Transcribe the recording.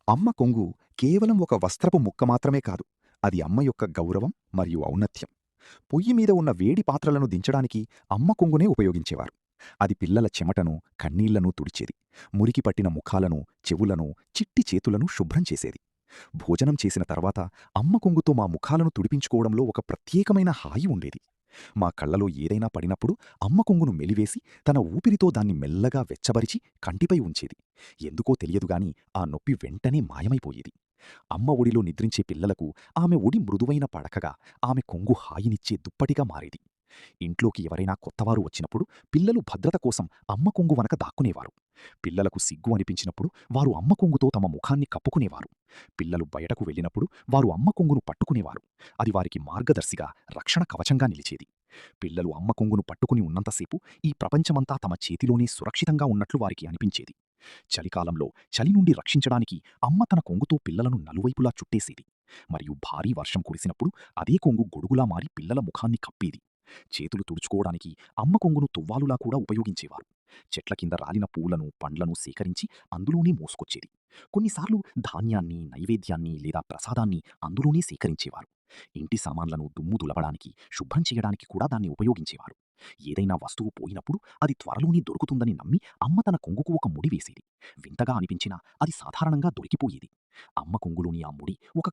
అమ్మ కొంగు కేవలం ఒక వస్త్రపు ముక్క మాత్రమే కాదు. అది అమ్మ యొక్క గౌరవం మరియు ఔన్నత్యం. పొయ్యి మీద ఉన్న వేడి పాత్రలను దించడానికి అమ్మ కొంగునే ఉపయోగించేవారు. అది పిల్లల చెమటను, కన్నీళ్లను తుడిచేది. మురికి పట్టిన ముఖాలను, చెవులను, చిట్టి చేతులను శుభ్రం చేసేది. భోజనం చేసిన తర్వాత అమ్మ కొంగుతో మా ముఖాలను తుడిపించుకోవడంలో ఒక ప్రత్యేకమైన హాయి ఉండేది. మా కళ్ళలో ఏదైనా పడినప్పుడు అమ్మ కొంగును మెలివేసి తన ఊపిరితో దాన్ని మెల్లగా వెచ్చబరిచి కంటిపై ఉంచేది. ఎందుకో తెలియదుగాని ఆ నొప్పి వెంటనే మాయమైపోయేది. అమ్మ ఒడిలో నిద్రించే పిల్లలకు ఆమె ఒడి మృదువైన పడకగా, ఆమె కొంగు హాయినిచ్చే దుప్పటిగా మారేది. ఇంట్లోకి ఎవరైనా కొత్తవారు వచ్చినప్పుడు పిల్లలు భద్రత కోసం అమ్మ కొంగు వనక దాక్కునేవారు. పిల్లలకు సిగ్గు అనిపించినప్పుడు వారు అమ్మ కొంగుతో తమ ముఖాన్ని కప్పుకునేవారు. పిల్లలు బయటకు వెళ్ళినప్పుడు వారు అమ్మ కొంగును పట్టుకునేవారు. అది వారికి మార్గదర్శిగా, రక్షణ కవచంగా నిలిచేది. పిల్లలు అమ్మ కొంగును పట్టుకుని ఉన్నంతసేపు ఈ ప్రపంచమంతా తమ చేతిలోనే సురక్షితంగా ఉన్నట్లు వారికి అనిపించేది. చలికాలంలో చలి నుండి రక్షించడానికి అమ్మ తన కొంగుతో పిల్లలను నలువైపులా చుట్టేసేది. మరియు భారీ వర్షం కురిసినప్పుడు అదే కొంగు గొడుగులా మారి పిల్లల ముఖాన్ని కప్పేది. చేతులు తుడుచుకోవడానికి అమ్మ కొంగును తువ్వాలులా కూడా ఉపయోగించేవారు. చెట్ల కింద రాలిన పూలను, పండ్లను సేకరించి అందులోనే మోసుకొచ్చేది. కొన్నిసార్లు ధాన్యాన్ని, నైవేద్యాన్ని లేదా ప్రసాదాన్ని అందులోనే సేకరించేవారు. ఇంటి సామాన్లను దుమ్ము దులపడానికి, శుభ్రం చేయడానికి కూడా దాన్ని ఉపయోగించేవారు. ఏదైనా వస్తువు పోయినప్పుడు అది త్వరలోనే దొరుకుతుందని నమ్మి అమ్మ తన కొంగుకు ఒక ముడి వేసేది. వింతగా అనిపించినా అది సాధారణంగా దొరికిపోయేది. అమ్మ కొంగులోని ఆ ముడి ఒక